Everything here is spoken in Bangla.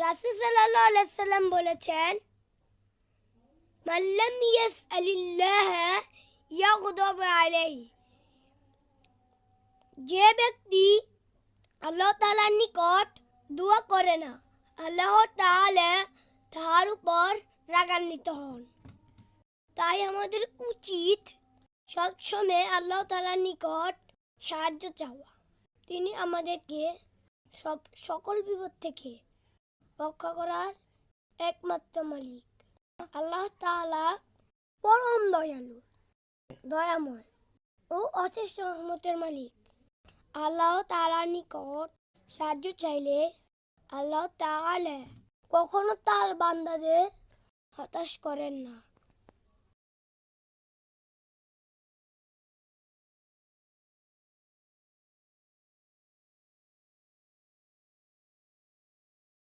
রাসূল সাল্লাল্লাহু আলাইহি সাল্লাম বলেছেন, মান লাম ইয়াসআলিল্লাহ ইয়াগদাব আলাইহি, যে ব্যক্তি আল্লাহ তাআলার নিকট দোয়া করে না, আল্লাহ তাআলা তার উপর রাগান্বিত হন। তাই আমাদের উচিত সবসময় আল্লাহ তাআলার নিকট সাহায্য চাওয়া। তিনি আমাদেরকে সকল বিপদ থেকে রক্ষা করার একমাত্র মালিক। আল্লাহ তাআলা পরম দয়ালু, দয়াময় ও অশেষ রহমতের মালিক। আল্লাহ তাআলার নিকট সাহায্য চাইলে আল্লাহ তাআলা কখনো তার বান্দাদের হতাশ করেন না।